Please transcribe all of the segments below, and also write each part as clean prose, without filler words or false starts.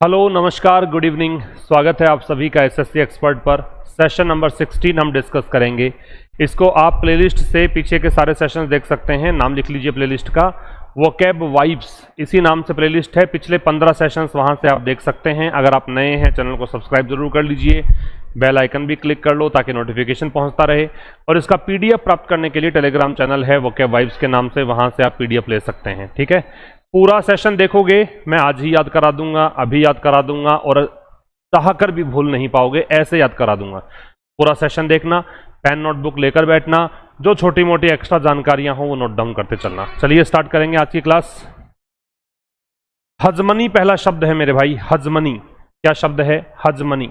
Hello नमस्कार good evening. स्वागत है आप सभी का एसएससी एक्सपर्ट पर। सेशन नंबर 16 हम डिस्कस करेंगे। इसको आप प्लेलिस्ट से पीछे के सारे सेशंस देख सकते हैं। नाम लिख लीजिए प्लेलिस्ट का, वोकैब वाइब्स इसी नाम से प्लेलिस्ट है। पिछले 15 सेशंस वहां से आप देख सकते हैं। अगर आप नए हैं चैनल को सब्सक्राइब जरूर कर लीजिए, बेल आइकन भी क्लिक कर लो ताकि नोटिफिकेशन पहुंचता रहे। और इसका पीडीएफ प्राप्त करने के लिए टेलीग्राम चैनल है वोकैब वाइब्स के नाम से, वहां से आप पीडीएफ ले सकते हैं। ठीक है, पूरा सेशन देखोगे, मैं आज ही याद करा दूंगा, अभी याद करा दूंगा और चाहकर भी भूल नहीं पाओगे, ऐसे याद करा दूंगा। पूरा सेशन देखना, पेन नोटबुक लेकर बैठना, जो छोटी मोटी एक्स्ट्रा जानकारियां हो वो नोट डाउन करते चलना। चलिए स्टार्ट करेंगे आज की क्लास। हजमनी पहला शब्द है मेरे भाई, हजमनी। क्या शब्द है? हजमनी।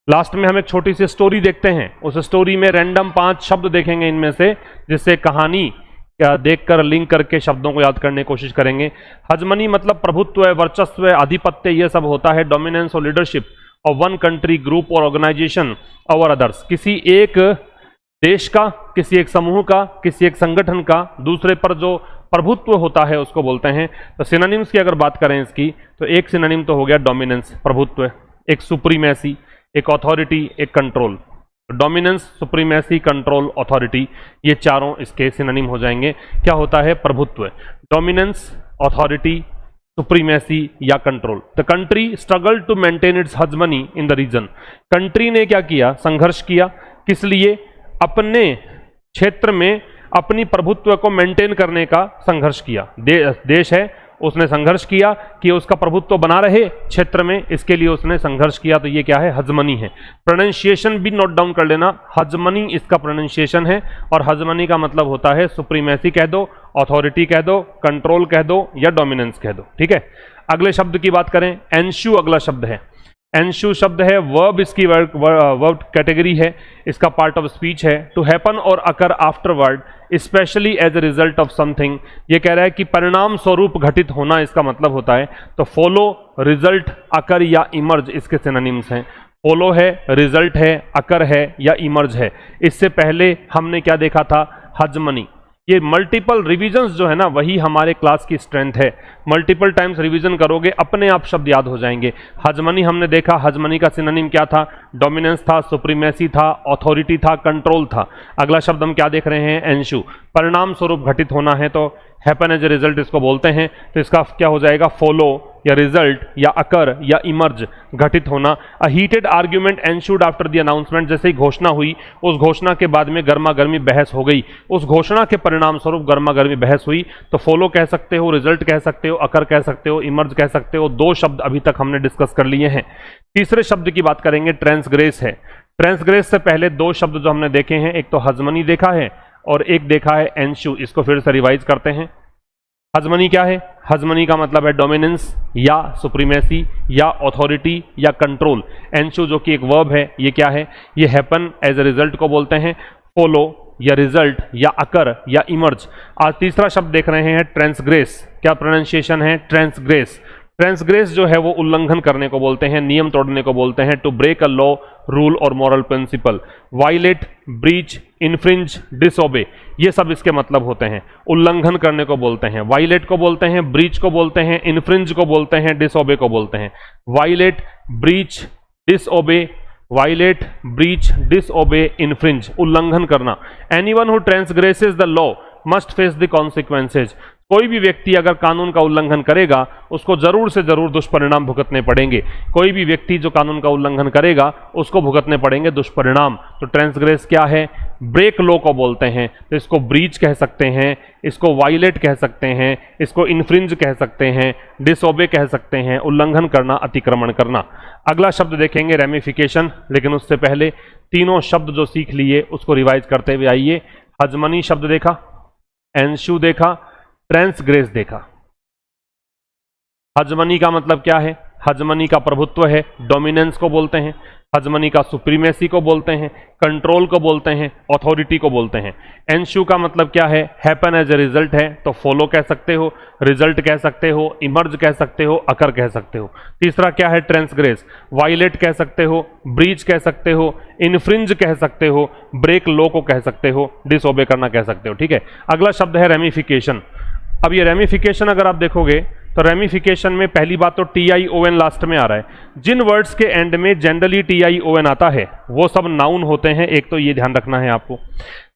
लास्ट में हम एक छोटी सी स्टोरी देखते हैं, उस स्टोरी में रैंडम 5 शब्द देखेंगे इनमें से, जिससे कहानी देखकर लिंक करके शब्दों को याद करने की कोशिश करेंगे। हजमनी मतलब प्रभुत्व, वर्चस्व, आधिपत्य, ये सब होता है। डोमिनेंस और leadership of one country, group और ऑर्गेनाइजेशन ओवर अदर्स। किसी एक देश का, किसी एक समूह का, किसी एक संगठन का दूसरे पर जो प्रभुत्व होता है उसको बोलते हैं। तो सिनोनिम्स की अगर बात करें इसकी, तो एक सिनोनिम तो हो गया डोमिनेंस, प्रभुत्व, एक सुप्रीमेसी, एक अथॉरिटी, एक control. Dominance, supremacy, control, authority, ये चारों इसके सिनोनिम हो जाएंगे। क्या होता है? प्रभुत्व। डोमिनेंस, अथॉरिटी, सुप्रीमेसी या control. The country struggle to maintain its hegemony in the region. Country ने क्या किया? संघर्ष किया। किस लिए? अपने क्षेत्र में अपनी प्रभुत्व को मेंटेन करने का संघर्ष किया। देश है, उसने संघर्ष किया कि उसका प्रभुत्व बना रहे क्षेत्र में, इसके लिए उसने संघर्ष किया। तो ये क्या है? हजमनी है। प्रोनाउंसिएशन भी नोट डाउन कर लेना, हजमनी इसका प्रोनाउंसिएशन है। और हजमनी का मतलब होता है सुप्रीमेसी कह दो, अथॉरिटी कह दो, कंट्रोल कह दो या डोमिनेंस कह दो। ठीक है, अगले शब्द की बात करें, एंशु अगला शब्द है। एंशु शब्द है, वर्ब इसकी वर्ब कैटेगरी है, इसका पार्ट ऑफ स्पीच है। टू हैपन और occur afterward specially as a result of something. ये कह रहा है कि परिणाम स्वरूप घटित होना इसका मतलब होता है। तो फॉलो, रिजल्ट, अकर या इमर्ज इसके सिनोनिम्स हैं। फॉलो है, रिजल्ट है, अकर है या इमर्ज है। इससे पहले हमने क्या देखा था? हजमनी। ये मल्टीपल रिवीजन्स जो है ना, वही हमारे क्लास की स्ट्रेंथ है। मल्टीपल टाइम्स रिवीजन करोगे, अपने आप शब्द याद हो जाएंगे। हजमनी हमने देखा, हजमनी का सिनोनिम क्या था? डोमिनेंस था, सुप्रीमेसी था, अथॉरिटी था, कंट्रोल था। अगला शब्द हम क्या देख रहे हैं? एंशु। परिणाम स्वरूप घटित होना है तो हैपन एज ए रिजल्ट इसको बोलते हैं। तो इसका क्या हो जाएगा? फॉलो या रिजल्ट या अकर या इमर्ज, घटित होना। A heated argument ensued after the announcement. जैसे ही घोषणा हुई, उस घोषणा के बाद में गर्मा गर्मी बहस हो गई, उस घोषणा के परिणाम स्वरूप गर्मा गर्मी बहस हुई। तो फॉलो कह सकते हो, रिजल्ट कह सकते हो, अकर कह सकते हो, इमर्ज कह सकते हो। 2 शब्द अभी तक हमने डिस्कस कर लिए हैं। तीसरे शब्द की बात करेंगे, ट्रांसग्रेस है। ट्रांसग्रेस से पहले 2 शब्द जो हमने देखे हैं, एक तो हजमनी देखा है और एक देखा है एंशु। इसको फिर से रिवाइज करते हैं। हजमनी क्या है? हजमनी का मतलब है डोमिनेंस या सुप्रीमेसी या अथॉरिटी या कंट्रोल। एंशु जो कि एक वर्ब है, ये क्या है? ये हैपन एज ए रिजल्ट को बोलते हैं। फॉलो या रिजल्ट या अकर या इमर्ज। आज तीसरा शब्द देख रहे हैं, ट्रांसग्रेस। क्या प्रोनाउंसिएशन है? ट्रांसग्रेस। ट्रांसग्रेस जो है वो उल्लंघन करने को बोलते हैं, नियम तोड़ने को बोलते हैं। To break a law, rule और moral principle. Violate, breach, infringe, disobey, ये सब इसके मतलब होते हैं। उल्लंघन करने को बोलते हैं, वायलेट को बोलते हैं, ब्रीच को बोलते हैं, इन्फ्रिंज को बोलते हैं, डिसओबे को बोलते हैं। Violate, breach, disobey, violate, breach, disobey, infringe, उल्लंघन करना। Anyone who transgresses the law must face the consequences. कोई भी व्यक्ति अगर कानून का उल्लंघन करेगा, उसको जरूर से जरूर दुष्परिणाम भुगतने पड़ेंगे। कोई भी व्यक्ति जो कानून का उल्लंघन करेगा, उसको भुगतने पड़ेंगे दुष्परिणाम। तो ट्रांसग्रेस क्या है? ब्रेक लॉ को बोलते हैं। तो इसको ब्रीच कह सकते हैं, इसको वायलेट कह सकते हैं, इसको इन्फ्रिंज कह सकते हैं, डिसओबे कह सकते हैं। उल्लंघन करना, अतिक्रमण करना। अगला शब्द देखेंगे रेमिफिकेशन, लेकिन उससे पहले तीनों शब्द जो सीख लिए उसको रिवाइज करते हुए आइए। हजमनी शब्द देखा, एंशु देखा, ट्रांसग्रेस देखा। हजमनी का मतलब क्या है? हजमनी का प्रभुत्व है, डोमिनेंस को बोलते हैं। हजमनी का सुप्रीमेसी को बोलते हैं, कंट्रोल को बोलते हैं, अथॉरिटी को बोलते हैं। एंशु का मतलब क्या है? हैपन एज ए रिजल्ट है, तो फॉलो कह सकते हो, रिजल्ट कह सकते हो, इमर्ज कह सकते हो, अकर कह सकते हो। तीसरा क्या है? ट्रांसग्रेस। वायलेट कह सकते हो, ब्रीच कह सकते हो, इन्फ्रिंज कह सकते हो, ब्रेक लॉ को कह सकते हो, डिसओबे करना कह सकते हो। ठीक है, अगला शब्द है रेमिफिकेशन। अब ये रेमिफिकेशन अगर आप देखोगे तो रेमिफिकेशन में पहली बात तो TION लास्ट में आ रहा है। जिन वर्ड्स के एंड में जनरली TION आता है वो सब नाउन होते हैं, एक तो ये ध्यान रखना है आपको।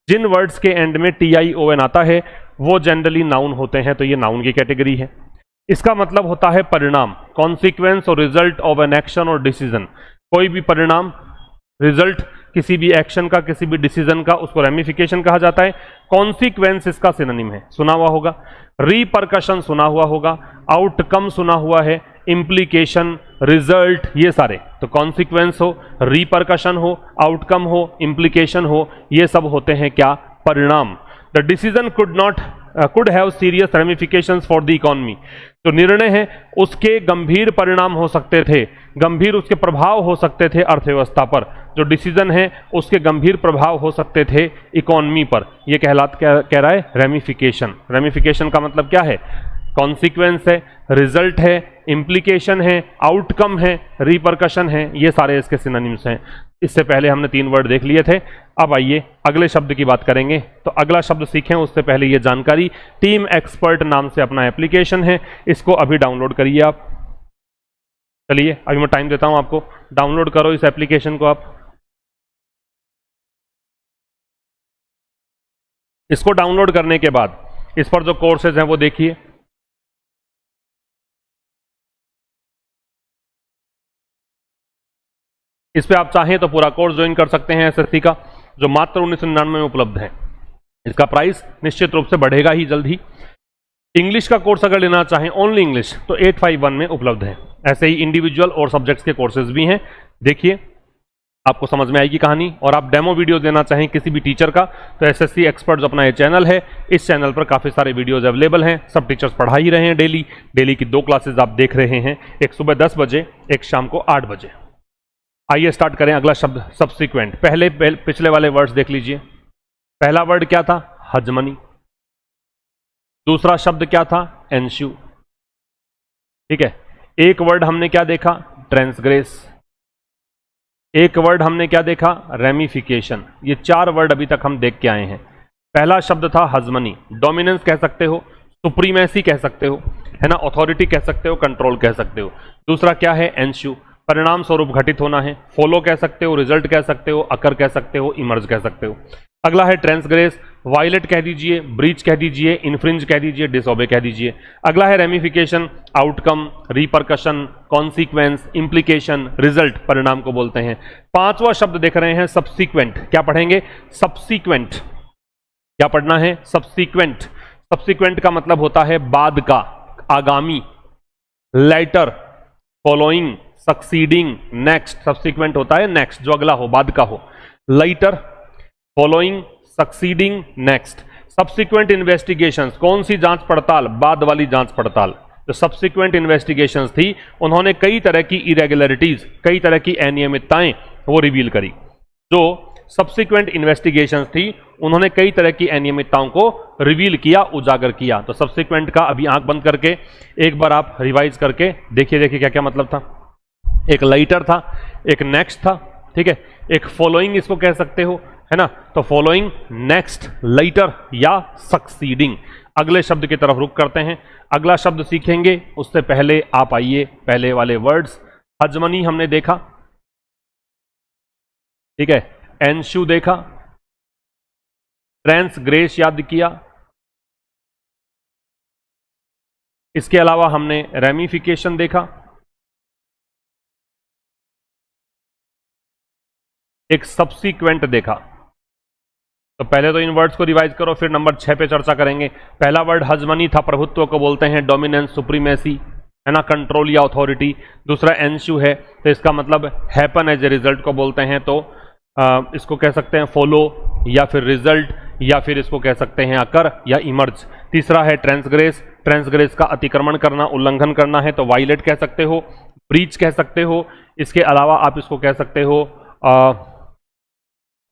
जिन वर्ड्स के एंड में TION आता है वो जनरली नाउन होते हैं, तो ये नाउन की कैटेगरी है। इसका मतलब होता है परिणाम, कॉन्सिक्वेंस और रिजल्ट ऑफ एन एक्शन और डिसीजन। कोई भी परिणाम, रिजल्ट किसी भी एक्शन का, किसी भी डिसीजन का, उसको रेमिफिकेशन कहा जाता है। कॉन्सिक्वेंस इसका सिनोनिम है, सुना हुआ होगा। रिपरकशन सुना हुआ होगा, आउटकम सुना हुआ है, इम्प्लीकेशन, रिजल्ट, ये सारे। तो कॉन्सिक्वेंस हो, रिपरकशन हो, आउटकम हो, इम्प्लीकेशन हो, ये सब होते हैं क्या? परिणाम। The decision could have serious ramifications for the economy. जो निर्णय है उसके गंभीर परिणाम हो सकते थे, गंभीर उसके प्रभाव हो सकते थे अर्थव्यवस्था पर। जो डिसीजन है उसके गंभीर प्रभाव हो सकते थे इकोनॉमी पर। यह कह रहा है रेमिफिकेशन। रेमिफिकेशन का मतलब क्या है? कॉन्सिक्वेंस है, रिजल्ट है, इम्प्लीकेशन है, आउटकम है, रिपरकशन है, ये सारे इसके सिनोनिम्स हैं। इससे पहले हमने 3 वर्ड देख लिए थे। अब आइए अगले शब्द की बात करेंगे। तो अगला शब्द सीखें उससे पहले ये जानकारी, टीम एक्सपर्ट नाम से अपना एप्लीकेशन है, इसको अभी डाउनलोड करिए आप। चलिए अभी मैं टाइम देता हूं आपको, डाउनलोड करो इस एप्लीकेशन को आप। इसको डाउनलोड करने के बाद इस पर जो कोर्सेज हैं वो देखिए। इस पे आप चाहें तो पूरा कोर्स ज्वाइन कर सकते हैं एसएससी का, जो मात्र 1999 में उपलब्ध है। इसका प्राइस निश्चित रूप से बढ़ेगा ही जल्द ही। इंग्लिश का कोर्स अगर लेना चाहें, ओनली इंग्लिश, तो 851 में उपलब्ध है। ऐसे ही इंडिविजुअल और सब्जेक्ट्स के कोर्सेज भी हैं, देखिए आपको समझ में आएगी कहानी। और आप डेमो वीडियो देना चाहें किसी भी टीचर का, तो एसएससी एक्सपर्ट्स अपना ये चैनल है, इस चैनल पर काफ़ी सारे वीडियोज अवेलेबल हैं। सब टीचर्स पढ़ा ही रहे हैं डेली की 2 क्लासेज आप देख रहे हैं, एक सुबह 10 बजे, एक शाम को 8 बजे। आइए स्टार्ट करें। अगला शब्द सब्सिक्वेंट। पिछले वाले वर्ड्स देख लीजिए। पहला वर्ड क्या था? हजमनी। दूसरा शब्द क्या था? एंश्यू। ठीक है। एक वर्ड हमने क्या देखा? ट्रांसग्रेस। एक वर्ड हमने क्या देखा? रेमिफिकेशन। ये 4 वर्ड अभी तक हम देख के आए हैं। पहला शब्द था हजमनी, डोमिनेंस कह सकते हो, सुप्रीमेसी कह सकते हो, है ना, अथॉरिटी कह सकते हो, कंट्रोल कह सकते हो। दूसरा क्या है? एंश्यू, परिणाम स्वरूप घटित होना है। फॉलो कह सकते हो, रिजल्ट कह सकते हो, अकर कह सकते हो, इमर्ज कह सकते हो। अगला है ट्रांसग्रेस, वायलेट कह दीजिए, ब्रीच कह दीजिए, इन्फ्रिंज कह दीजिए, डिसओबे कह दीजिए। अगला है ramification, outcome, repercussion, consequence, implication, result, परिणाम को बोलते हैं। 5वां शब्द देख रहे हैं सब्सिक्वेंट। क्या पढ़ेंगे? सब्सिक्वेंट। क्या पढ़ना है? सब्सिक्वेंट। सब्सिक्वेंट का मतलब होता है बाद का, आगामी। Later, following, succeeding, next. Subsequent होता है नेक्स्ट, जो अगला हो, बाद का हो। Later, following, succeeding, next. Subsequent investigations, कौन सी जांच पड़ताल? बाद वाली जांच पड़ताल। जो सब्सिक्वेंट इन्वेस्टिगेशंस थी, उन्होंने कई तरह की इरेगुलरिटीज, कई तरह की अनियमितताएं वो रिवील करी। जो सब्सिक्वेंट इन्वेस्टिगेशंस थी, उन्होंने कई तरह की अनियमितताओं को रिवील किया, उजागर किया। तो सब्सिक्वेंट का अभी आंख बंद करके एक बार आप रिवाइज करके देखिए क्या क्या मतलब था। एक लाइटर था, एक नेक्स्ट था, ठीक है, एक फॉलोइंग इसको कह सकते हो, है ना। तो फॉलोइंग, नेक्स्ट, लाइटर या सक्सीडिंग। अगले शब्द की तरफ रुख करते हैं। अगला शब्द सीखेंगे उससे पहले आप आइए, पहले वाले वर्ड्स। हजमनी हमने देखा, ठीक है, एंश्यू देखा, ट्रांसग्रेस याद किया, इसके अलावा हमने रेमिफिकेशन देखा, एक सब्सिक्वेंट देखा। तो पहले तो इन वर्ड्स को रिवाइज करो, फिर नंबर 6 पे चर्चा करेंगे। पहला वर्ड हजमनी था, प्रभुत्व को बोलते हैं, डोमिनेंस, सुप्रीमेसी, है ना, कंट्रोल या अथॉरिटी। दूसरा एंश्यू है, तो इसका मतलब हैपन एज ए रिजल्ट को बोलते हैं, तो इसको कह सकते हैं फॉलो या फिर रिजल्ट, या फिर इसको कह सकते हैं अकर या इमर्ज। तीसरा है ट्रांसग्रेस, ट्रांसग्रेस का अतिक्रमण करना, उल्लंघन करना है, तो वायलेट कह सकते हो, ब्रीच कह सकते हो। इसके अलावा आप इसको कह सकते हो,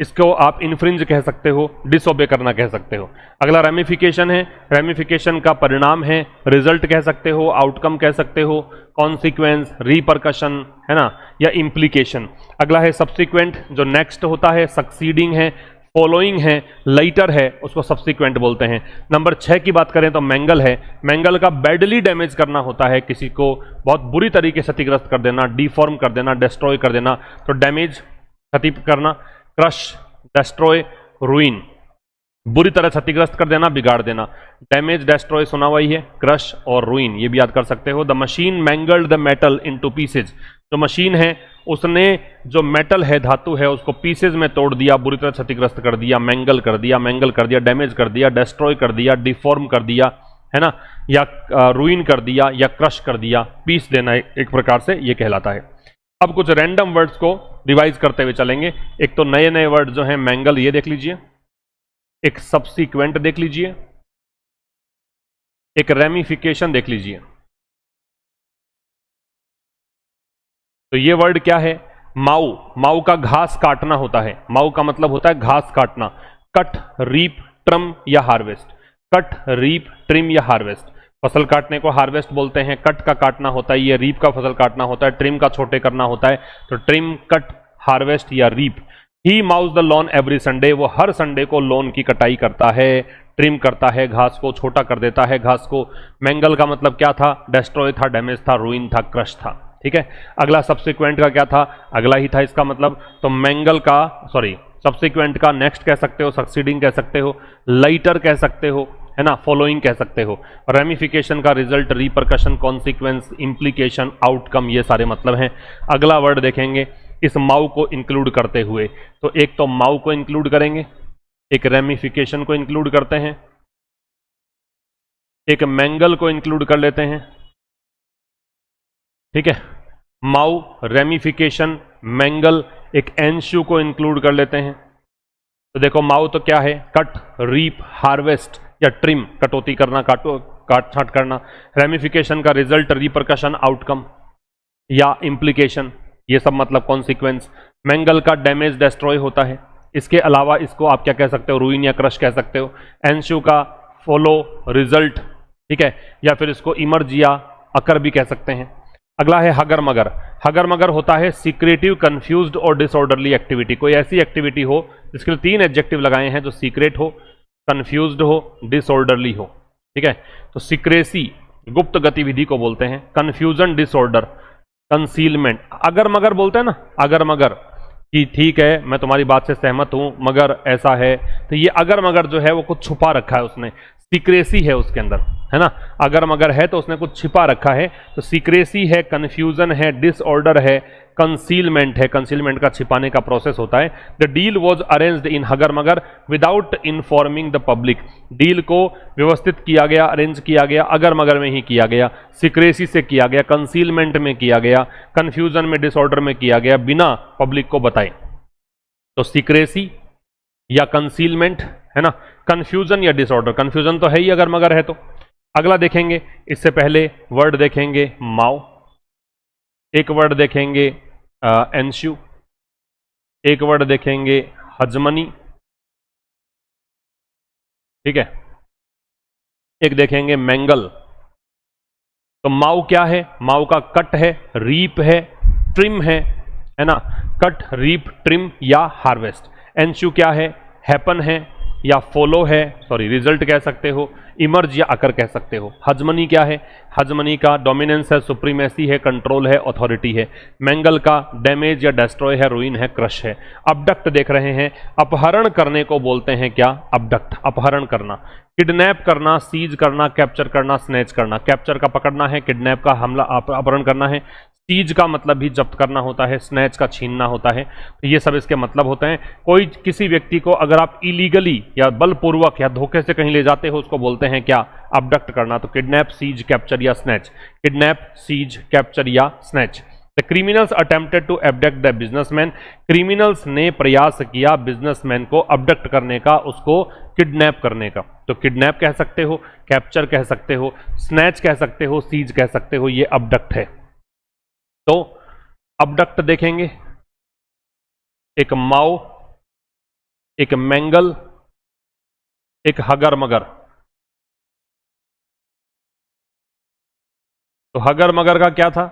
इसको आप इन्फ्रिंज कह सकते हो, डिसओबे करना कह सकते हो। अगला रेमिफिकेशन है, रेमिफिकेशन का परिणाम है, रिजल्ट कह सकते हो, आउटकम कह सकते हो, कॉन्सिक्वेंस, रिपरकशन, है ना, या इम्प्लीकेशन। अगला है सब्सिक्वेंट, जो नेक्स्ट होता है, सक्सीडिंग है, फॉलोइंग है, लाइटर है, उसको सब्सिक्वेंट बोलते हैं। नंबर 6 की बात करें तो मैंगल है। मैंगल का बैडली डैमेज करना होता है, किसी को बहुत बुरी तरीके से क्षतिग्रस्त कर देना, डिफॉर्म कर देना, डिस्ट्रॉय कर देना, तो डैमेज, क्षति करना। क्रश, डिस्ट्रॉय, रूइन, बुरी तरह क्षतिग्रस्त कर देना, बिगाड़ देना। डैमेज, डिस्ट्रॉय सुना हुआ ही है, क्रश और रूइन ये भी याद कर सकते हो। The machine mangled the metal into pieces, जो मशीन है उसने जो मेटल है, धातु है, उसको पीसेज में तोड़ दिया, बुरी तरह क्षतिग्रस्त कर दिया, मैंगल कर दिया, डैमेज कर दिया, डिस्ट्रॉय कर दिया, डिफॉर्म कर दिया, है ना, या रूइन कर दिया, या क्रश कर दिया, पीस देना एक प्रकार से ये कहलाता है। अब कुछ रैंडम वर्ड्स को रिवाइज करते हुए चलेंगे। एक तो नए नए वर्ड जो है, मैंगल ये देख लीजिए, एक सब्सिक्वेंट देख लीजिए, एक रेमिफिकेशन देख लीजिए। तो ये वर्ड क्या है? माऊ। माऊ का घास काटना होता है, माऊ का मतलब होता है घास काटना। कट, रीप, ट्रिम या हार्वेस्ट। कट, रीप, ट्रिम या हार्वेस्ट। फसल काटने को हार्वेस्ट बोलते हैं, कट का काटना होता है, ये रीप का फसल काटना होता है, ट्रिम का छोटे करना होता है। तो ट्रिम, कट, हार्वेस्ट या reap. He mows the lawn every Sunday, वो हर संडे को लॉन की कटाई करता है, ट्रिम करता है, घास को छोटा कर देता है घास को। मैंगल का मतलब क्या था? डिस्ट्रॉय था, डैमेज था, रूइन था, क्रश था। ठीक है, अगला सब्सिक्वेंट का क्या था? अगला ही था इसका मतलब। तो मैंगल का, सॉरी, सब्सिक्वेंट का नेक्स्ट कह सकते हो, सक्सीडिंग कह सकते हो, लाइटर कह सकते हो, है ना, फॉलोइंग कह सकते हो। रेमिफिकेशन का result, repercussion, consequence, implication, outcome, ये सारे मतलब हैं। अगला वर्ड देखेंगे इस माउ को इंक्लूड करते हुए। तो एक तो माउ को इंक्लूड करेंगे, एक रेमिफिकेशन को इंक्लूड करते हैं, एक मैंगल को इंक्लूड कर लेते हैं। ठीक है, माउ, रेमिफिकेशन, मैंगल, एक एनशू को इंक्लूड कर लेते हैं। तो देखो माउ तो क्या है? कट, रीप, हार्वेस्ट या ट्रिम, कटौती करना, काट छांट करना। रेमिफिकेशन का रिजल्ट, रिपरकशन, आउटकम या इंप्लीकेशन, ये सब मतलब कॉन्सिक्वेंस। मैंगल का डैमेज, डिस्ट्रॉय होता है। इसके अलावा इसको आप क्या कह सकते हो? रूइन या क्रश कह सकते हो। एनशू का फॉलो, रिजल्ट, ठीक है, या फिर इसको इमर्ज या अकर भी कह सकते हैं। अगला है हगर मगर। हगर मगर होता है सीक्रेटिव, कंफ्यूज्ड और डिसऑर्डरली एक्टिविटी। कोई ऐसी एक्टिविटी हो जिसके लिए 3 एडजेक्टिव लगाए हैं, जो सीक्रेट हो, कंफ्यूज्ड हो, डिसऑर्डरली हो। ठीक है, तो सीक्रेसी गुप्त गतिविधि को बोलते हैं, कंफ्यूजन, डिसऑर्डर, कंसीलमेंट। अगर मगर बोलते हैं ना, अगर मगर, कि ठीक है मैं तुम्हारी बात से सहमत हूं मगर ऐसा है, तो ये अगर मगर जो है वो कुछ छुपा रखा है उसने, सीक्रेसी है उसके अंदर, है ना। अगर मगर है तो उसने कुछ छिपा रखा है। तो सीक्रेसी है, कंफ्यूजन है, डिसऑर्डर है, कंसीलमेंट है, कंसीलमेंट का छिपाने का प्रोसेस होता है। The deal was arranged in hugger mugger without informing the public. Deal को व्यवस्थित किया गया, अरेंज किया गया, अगर मगर में ही किया गया, सीक्रेसी से किया गया, कंसीलमेंट में किया गया, कंफ्यूजन में, डिसऑर्डर में किया गया, बिना पब्लिक को बताए। तो सीक्रेसी या कंसीलमेंट, है ना, कंफ्यूजन या डिसऑर्डर। कंफ्यूजन तो है ही अगर मगर है तो। अगला देखेंगे, इससे पहले वर्ड देखेंगे माओ, एक वर्ड देखेंगे एनशू, एक वर्ड देखेंगे हजमनी, ठीक है, एक देखेंगे मैंगल। तो माऊ क्या है? माऊ का कट है, रीप है, ट्रिम है ना, कट, रीप, ट्रिम या हार्वेस्ट। एनशू क्या है? हैपन है या फॉलो है, सॉरी रिजल्ट कह सकते हो, इमर्ज या अकर कह सकते हो। हजमनी क्या है? हजमनी का डोमिनेंस है, सुप्रीमेसी है, कंट्रोल है, अथॉरिटी है। मैंगल का डैमेज या डिस्ट्रॉय है, रूइन है, क्रश है। अबडक्ट देख रहे हैं, अपहरण करने को बोलते हैं क्या? अबडक्ट, अपहरण करना। किडनैप करना, सीज करना, कैप्चर करना, स्नैच करना। कैप्चर का पकड़ना है, किडनैप का हमला, अपहरण करना है, सीज का मतलब भी जब्त करना होता है, स्नैच का छीनना होता है। तो ये सब इसके मतलब होते हैं। कोई किसी व्यक्ति को अगर आप इलीगली या बलपूर्वक या धोखे से कहीं ले जाते हो, उसको बोलते हैं क्या? अबडक्ट करना। तो किडनैप, सीज, कैप्चर या स्नैच। किडनैप, सीज, कैप्चर या snatch. The criminals attempted to abduct the businessman. Criminals ने प्रयास किया बिजनेसमैन को अबडक्ट करने का, उसको किडनैप करने का। तो किडनैप कह सकते हो, कैप्चर कह सकते हो, स्नैच कह सकते हो, सीज कह सकते हो, ये अबडक्ट है। तो अबडक्ट देखेंगे, एक माओ, एक मैंगल, एक हगर मगर। तो हगर मगर का क्या था?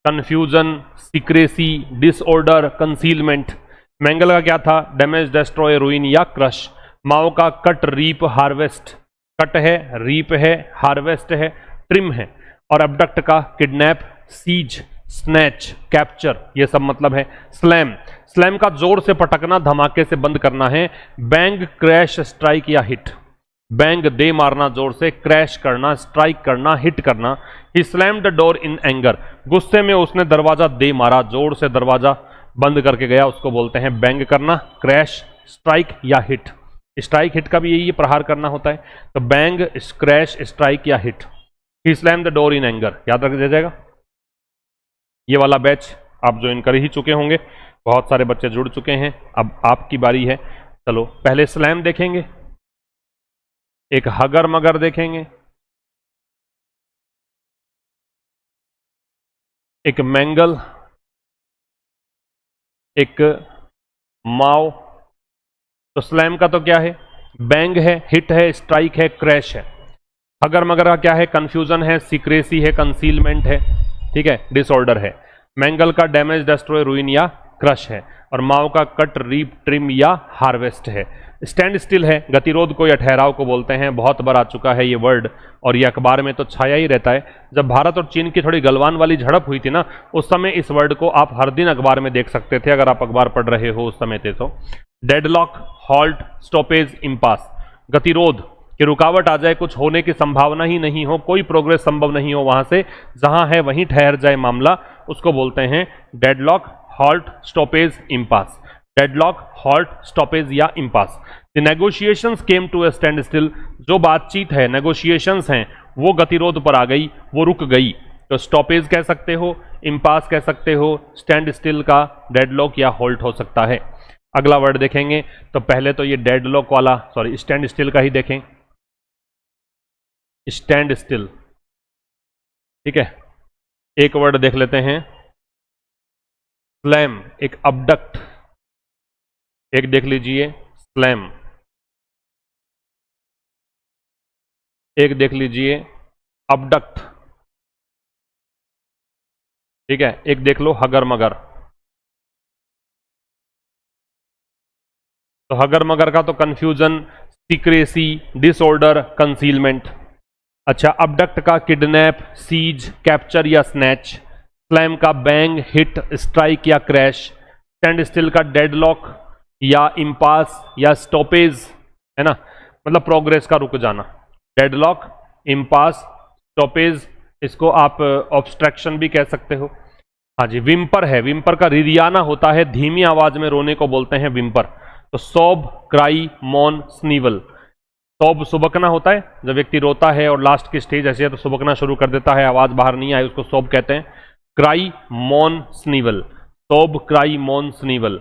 Confusion, secrecy, disorder, concealment. Mangle का क्या था? डैमेज, डिस्ट्रॉय, रूइन या क्रश। माओ का कट, रीप, हार्वेस्ट। कट है, रीप है, हार्वेस्ट है, ट्रिम है। और अबडक्ट का किडनैप, सीज, स्नैच, कैप्चर, ये सब मतलब है। स्लैम, स्लैम का जोर से पटकना, धमाके से बंद करना है। बैंग, क्रैश, स्ट्राइक या हिट। बैंग दे मारना जोर से, क्रैश करना, स्ट्राइक करना, हिट करना। He slammed the door in anger, गुस्से में उसने दरवाजा दे मारा, जोर से दरवाजा बंद करके गया, उसको बोलते हैं बैंग करना, क्रैश, स्ट्राइक या हिट। स्ट्राइक हिट का भी यही प्रहार करना होता है। तो बैंग, क्रैश, स्ट्राइक या hit. He slam the door in anger, याद रख दिया जाएगा। ये वाला बैच आप ज्वाइन कर ही चुके होंगे, बहुत सारे बच्चे जुड़ चुके हैं, अब आपकी बारी है। चलो पहले स्लैम देखेंगे, एक हगर मगर देखेंगे, एक मैंगल, एक माओ। तो स्लैम का तो क्या है? बैंग है, हिट है, स्ट्राइक है, क्रैश है। हगर मगर का क्या है? कंफ्यूजन है, सीक्रेसी है, कंसीलमेंट है, ठीक है, डिसऑर्डर है। मैंगल का डैमेज, डिस्ट्रॉय, रूइन या क्रश है। और माओ का कट, रीप, ट्रिम या हार्वेस्ट है। स्टैंड स्टिल है, गतिरोध को या ठहराव को बोलते हैं, बहुत बार आ चुका है ये वर्ड, और ये अखबार में तो छाया ही रहता है। जब भारत और चीन की थोड़ी गलवान वाली झड़प हुई थी ना, उस समय इस वर्ड को आप हर दिन अखबार में देख सकते थे, अगर आप अखबार पढ़ रहे हो उस समय थे तो। डेडलॉक, हॉल्ट, स्टॉपेज, इम्पास, गतिरोध कि रुकावट आ जाए, कुछ होने की संभावना ही नहीं हो, कोई प्रोग्रेस संभव नहीं हो, वहां से जहां है वहीं ठहर जाए मामला, उसको बोलते हैं deadlock, halt, stoppage, impasse. Deadlock, halt, stoppage या impasse. The negotiations came to a standstill, जो बातचीत है, नेगोशिएशंस हैं, वो गतिरोध पर आ गई, वो रुक गई, तो स्टॉपेज कह सकते हो, इम्पास कह सकते हो, स्टैंड स्टिल का डेडलॉक या हॉल्ट हो सकता है। अगला वर्ड देखेंगे, तो पहले तो ये डेडलॉक वाला, सॉरी, स्टैंड स्टिल का ही देखें। स्टैंड स्टिल, ठीक है। एक वर्ड देख लेते हैं, स्लैम, एक अबडक्ट, एक देख लीजिए स्लैम, एक देख लीजिए अबडक्ट, ठीक है, एक देख लो हगर मगर। तो हगर मगर का तो कंफ्यूजन, सीक्रेसी, डिसऑर्डर, कंसीलमेंट। अच्छा, अबडक्ट का किडनैप, सीज, कैप्चर या स्नैच। स्लैम का बैंग, हिट, स्ट्राइक या क्रैश। स्टैंड स्टिल का डेडलॉक या इम्पास या स्टॉपेज, है ना, मतलब प्रोग्रेस का रुक जाना। डेडलॉक, इम्पास, स्टॉपेज, इसको आप ऑब्स्ट्रक्शन भी कह सकते हो। हाँ जी, विम्पर है, विम्पर का रिरियाना होता है, धीमी आवाज में रोने को बोलते हैं विम्पर। तो सोब, क्राई, मौन, स्नीवल। सोब सुबकना होता है, जब व्यक्ति रोता है और लास्ट की स्टेज ऐसी है तो सुबकना शुरू कर देता है, आवाज बाहर नहीं आई, उसको सोब कहते हैं। Cry, moan, स्नीवल। Sob, cry, moan, स्नीवल।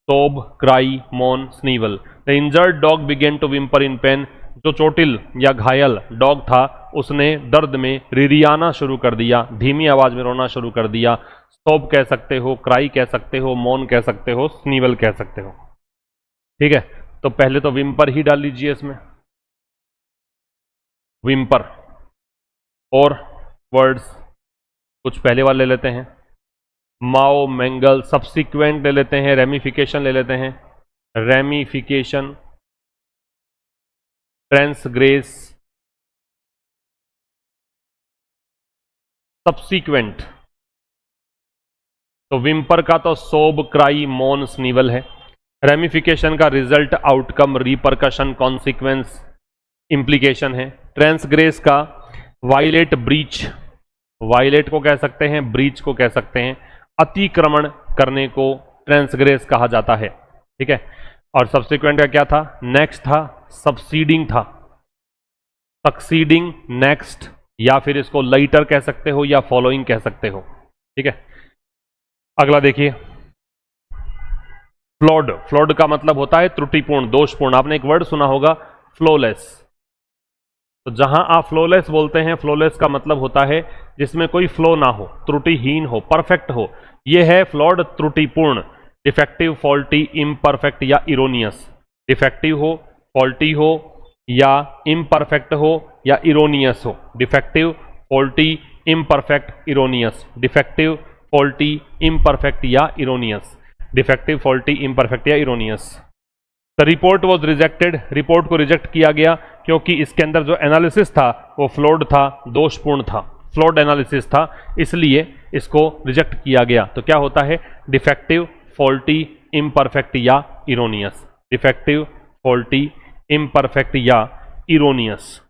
Sob, cry, moan, snivel. The injured dog began to whimper in pain, जो चोटिल या घायल डॉग था उसने दर्द में रिरियाना शुरू कर दिया, धीमी आवाज में रोना शुरू कर दिया। सोब कह सकते हो, क्राई कह सकते हो, मौन कह सकते हो, स्नीवल कह सकते हो, ठीक है। तो पहले तो विम्पर ही डाल लीजिए इसमें, विम्पर। और वर्ड्स कुछ पहले वाले ले लेते हैं, माओ, मैंगल, सब्सिक्वेंट ले लेते हैं, रेमिफिकेशन ले लेते हैं, रेमिफिकेशन, ट्रांसग्रेस, सब्सिक्वेंट। तो विम्पर का तो सोब, क्राई, मौन, स्नीवल है। रेमिफिकेशन का result, outcome, repercussion, consequence, implication है। ट्रांसग्रेस का वायलेट, ब्रीच, वायलेट को कह सकते हैं, ब्रीच को कह सकते हैं, अतिक्रमण करने को ट्रांसग्रेस कहा जाता है, ठीक है। और सब्सिक्वेंट का क्या था? नेक्स्ट था, सबसीडिंग था, सक्सीडिंग, नेक्स्ट, या फिर इसको लाइटर कह सकते हो या फॉलोइंग कह सकते हो, ठीक है। अगला देखिए, फ्लॉड। फ्लॉड का मतलब होता है त्रुटिपूर्ण, दोषपूर्ण। आपने एक वर्ड सुना होगा, फ्लोलेस। तो जहां आप फ्लोलेस बोलते हैं, फ्लोलेस का मतलब होता है जिसमें कोई फ्लो ना हो, त्रुटिहीन हो, परफेक्ट हो, यह है फ्लॉड, त्रुटिपूर्ण। डिफेक्टिव, फॉल्टी, इम्परफेक्ट या इरोनियस। डिफेक्टिव हो, फॉल्टी हो या इम्परफेक्ट हो या इरोनियस हो। Defective, faulty, imperfect, erroneous. Defective, faulty, imperfect या इरोनियस। डिफेक्टिव, फॉल्टी, इम्परफेक्ट या erroneous. The report was rejected, report को रिजेक्ट किया गया क्योंकि इसके अंदर जो एनालिसिस था वो फ्लॉड था, दोषपूर्ण था, फ्लॉड एनालिसिस था, इसलिए इसको रिजेक्ट किया गया। तो क्या होता है? डिफेक्टिव, फॉल्टी, इम्परफेक्ट या इरोनियस। डिफेक्टिव, फॉल्टी, इम्परफेक्ट या इरोनियस।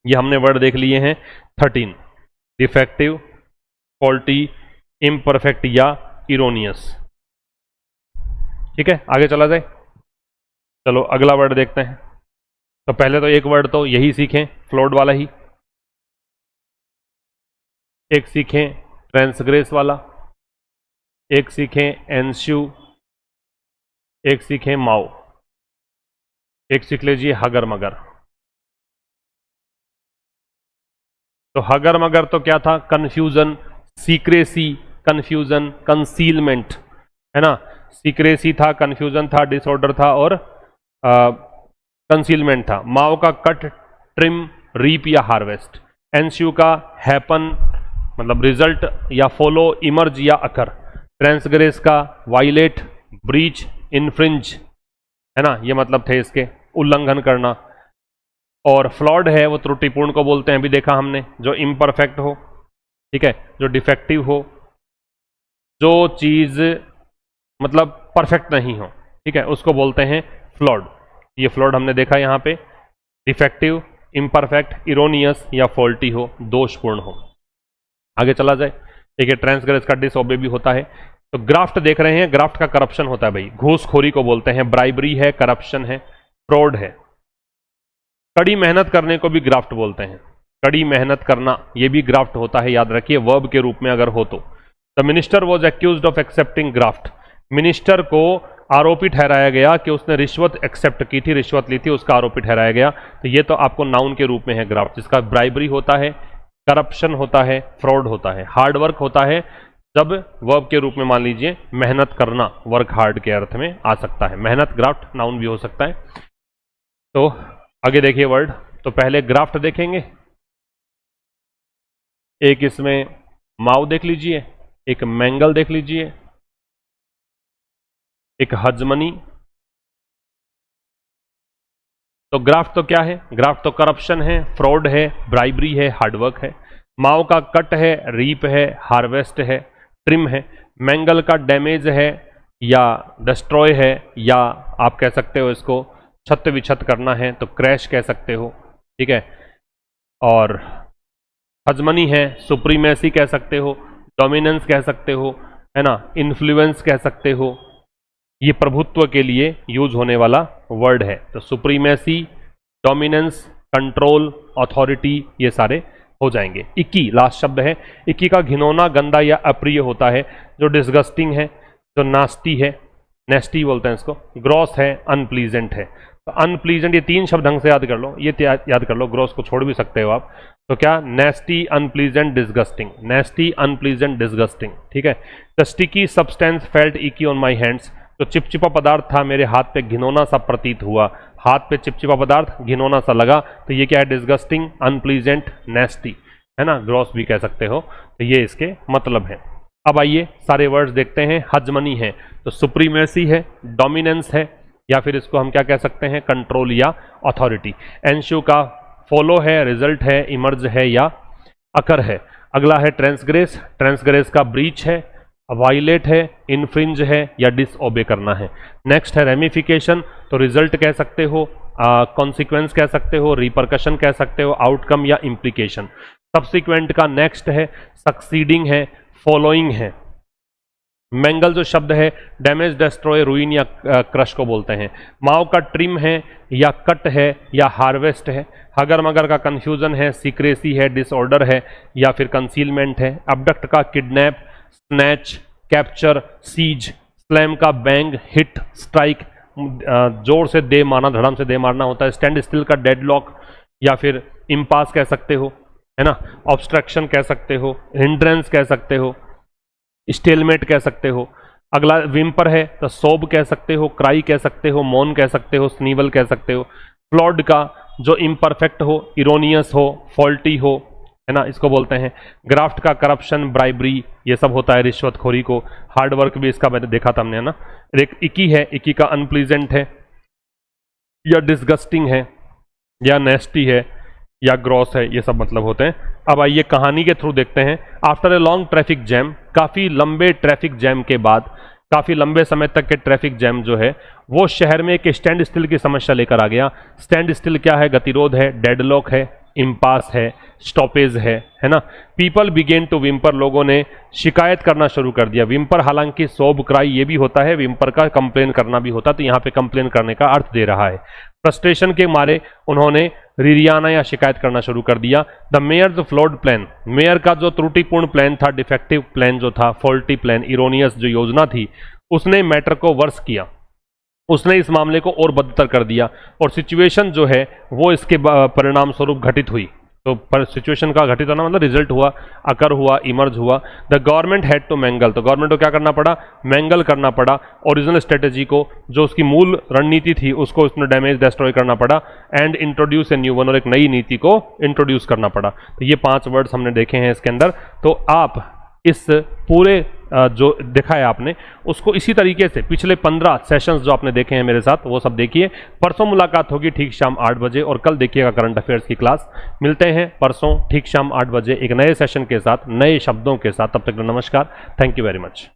ये हमने वर्ड देख लिए हैं 13, डिफेक्टिव, फॉल्टी, इम्परफेक्ट या इरोनियस। ठीक है, आगे चला जाए। चलो अगला वर्ड देखते हैं। तो पहले तो एक वर्ड तो यही सीखें, फ्लॉड वाला ही। एक सीखें ट्रांसग्रेस वाला, एक सीखें एंस्यू, एक सीखें माओ, एक सीख लीजिए हगर मगर। तो हगर मगर तो क्या था? कंफ्यूजन, सीक्रेसी, कंफ्यूजन, कंसीलमेंट, है ना। सीक्रेसी था, कंफ्यूजन था, डिसऑर्डर था और कंसीलमेंट था। माओ का कट, ट्रिम, रीप या हार्वेस्ट। एंस्यू का हैपन मतलब रिजल्ट या फॉलो, इमर्ज या अकर। ट्रांसग्रेस का वायलेट, ब्रीच, इन्फ्रिंज, है ना, ये मतलब थे इसके, उल्लंघन करना। और फ्लॉड है वो त्रुटिपूर्ण को बोलते हैं, अभी देखा हमने, जो इम्परफेक्ट हो, ठीक है, जो डिफेक्टिव हो, जो चीज मतलब परफेक्ट नहीं हो, ठीक है, उसको बोलते हैं फ्लॉड। ये फ्लॉड हमने देखा यहां पे, डिफेक्टिव, इम्परफेक्ट, इरोनियस या फॉल्टी हो, दोषपूर्ण हो। आगे चला जाए। देखिए ट्रांसग्रेस का डिसओबे भी होता है। तो ग्राफ्ट देख रहे हैं, ग्राफ्ट का करप्शन होता है भाई, घूसखोरी को बोलते हैं, ब्राइबरी है, करप्शन है, फ्रॉड है। कड़ी मेहनत करने को भी ग्राफ्ट बोलते हैं, कड़ी मेहनत करना ये भी ग्राफ्ट होता है, याद रखिए, वर्ब के रूप में अगर हो तो। The minister was accused of accepting graft, minister को आरोपी ठहराया गया कि उसने रिश्वत एक्सेप्ट की थी, रिश्वत ली थी, उसका आरोपी ठहराया गया। तो ये तो आपको नाउन के रूप में है ग्राफ्ट, जिसका ब्राइबरी होता है, करप्शन होता है, फ्रॉड होता है। हार्ड वर्क होता है जब वर्ब के रूप में, मान लीजिए मेहनत करना, वर्क हार्ड के अर्थ में आ सकता है, मेहनत ग्राफ्ट नाउन भी हो सकता है। तो आगे देखिए वर्ड। तो पहले ग्राफ्ट देखेंगे, एक इसमें माओ देख लीजिए, एक मैंगल देख लीजिए, एक हजमनी। तो ग्राफ्ट तो क्या है? ग्राफ्ट तो करप्शन है, फ्रॉड है, ब्राइबरी है, हार्डवर्क है। माओ का कट है, रीप है, हार्वेस्ट है, ट्रिम है। मैंगल का डैमेज है या डिस्ट्रॉय है, या आप कह सकते हो इसको छत विछत करना है तो क्रैश कह सकते हो, ठीक है। और हजमनी है, सुप्रीमेसी कह सकते हो, डोमिनेंस कह सकते हो, है ना, इन्फ्लुएंस कह सकते हो। ये प्रभुत्व के लिए यूज होने वाला वर्ड है। तो सुप्रीमेसी, डोमिनेंस, कंट्रोल, अथॉरिटी, ये सारे हो जाएंगे। इक्की लास्ट शब्द है। इक्की का घिनौना, गंदा या अप्रिय होता है, जो डिस्गस्टिंग है, जो नास्टी है, नेस्टी बोलते हैं इसको, ग्रॉस है, अनप्लीजेंट है। तो अनप्लीजेंट, ये तीन शब्द ढंग से याद कर लो, ये याद कर लो, ग्रॉस को छोड़ भी सकते हो आप। तो क्या? Nasty, unpleasant, disgusting, nasty, unpleasant, disgusting, ठीक है। The sticky substance felt icky on my hands, तो चिपचिपा पदार्थ था मेरे हाथ पे, घिनौना सा प्रतीत हुआ, हाथ पे चिपचिपा पदार्थ घिनौना सा लगा। तो ये क्या है? डिस्गस्टिंग, अनप्लीजेंट, नेस्टी, है ना, ग्रॉस भी कह सकते हो। तो ये इसके मतलब है। अब आइए सारे वर्ड्स देखते हैं। हजमनी है तो सुप्रीमेसी है, डोमिनेंस है, या फिर इसको हम क्या कह सकते हैं? कंट्रोल या अथॉरिटी। एंश्यू का फॉलो है, रिजल्ट है, इमर्ज है या अकर है। अगला है ट्रांसग्रेस, ट्रांसग्रेस का ब्रीच है, वायलेट है, इन्फ्रिंज है या डिसओबे करना है। नेक्स्ट है रेमिफिकेशन, तो रिजल्ट कह सकते हो, कॉन्सिक्वेंस कह सकते हो, रिपरकशन कह सकते हो, आउटकम या इम्प्लीकेशन। सब्सिक्वेंट का नेक्स्ट है, सक्सीडिंग है, फॉलोइंग है। मैंगल जो शब्द है, डैमेज, डिस्ट्रॉय, रूइन या क्रश को बोलते हैं। माओ का ट्रिम है या कट है या हार्वेस्ट है। हगर मगर का कंफ्यूजन है, सीक्रेसी है, डिसऑर्डर है या फिर कंसीलमेंट है। अबडक्ट का kidnap, snatch, capture, seize. Slam का बैंग, हिट, स्ट्राइक, जोर से दे मारना, धड़म से दे मारना होता है। स्टैंड स्टिल का डेडलॉक या फिर इम्पास कह सकते हो, है ना। ऑब्स्ट्रक्शन कह सकते हो, हिंड्रेंस कह सकते हो, स्टेलमेट कह सकते हो। अगला विम्पर है तो सोब कह सकते हो, क्राई कह सकते हो, मौन कह सकते हो, स्नीवल कह सकते हो। फ्लॉड का जो इम्परफेक्ट हो, इरोनियस हो, फॉल्टी हो, है ना, इसको बोलते हैं। ग्राफ्ट का करप्शन, ब्राइबरी, ये सब होता है, रिश्वतखोरी को। हार्ड वर्क भी इसका मैंने देखा था हमने, है ना। एक इकी है, इकी का अनप्लीजेंट है या डिसगस्टिंग है या नेस्टी है या ग्रॉस है, ये सब मतलब होते हैं। अब आइए कहानी के थ्रू देखते हैं। After a long traffic jam, काफ़ी लंबे ट्रैफिक जैम के बाद, काफ़ी लंबे समय तक के ट्रैफिक जैम जो है वो शहर में एक स्टैंड स्टिल की समस्या लेकर आ गया। स्टैंड स्टिल क्या है? गतिरोध है, डेडलॉक है, इम्पास है, स्टॉपेज है ना। पीपल बिगेन टू विम्पर, लोगों ने शिकायत करना शुरू कर दिया। विम्पर हालांकि सोब क्राई ये भी होता है, विम्पर का कंप्लेन करना भी होता है, तो यहाँ पे कंप्लेन करने का अर्थ दे रहा है। फ्रस्ट्रेशन के मारे उन्होंने रिरियाना या शिकायत करना शुरू कर दिया। The mayor's flawed plan, mayor का जो त्रुटिपूर्ण प्लान था, डिफेक्टिव प्लान जो था, फॉल्टी प्लान, इरोनियस जो योजना थी, उसने मैटर को वर्स किया, उसने इस मामले को और बदतर कर दिया और सिचुएशन जो है वो इसके परिणाम स्वरूप घटित हुई। तो पर सिचुएशन का घटित होना मतलब रिजल्ट हुआ, अकर हुआ, इमर्ज हुआ। The government had to mangle, तो गवर्नमेंट को क्या करना पड़ा? मैंगल करना पड़ा ओरिजिनल स्ट्रेटेजी को, जो उसकी मूल रणनीति थी उसको उसने डैमेज डिस्ट्रॉय करना पड़ा। And introduce a new one, और एक नई नीति को इंट्रोड्यूस करना पड़ा। तो ये 5 वर्ड्स हमने देखे हैं इसके अंदर। तो आप इस पूरे जो देखा है आपने उसको इसी तरीके से पिछले 15 सेशंस जो आपने देखे हैं मेरे साथ वो सब देखिए। परसों मुलाकात होगी ठीक शाम 8 बजे और कल देखिएगा करंट अफेयर्स की क्लास। मिलते हैं परसों ठीक शाम 8 बजे एक नए सेशन के साथ, नए शब्दों के साथ। तब तक नमस्कार, थैंक यू वेरी मच।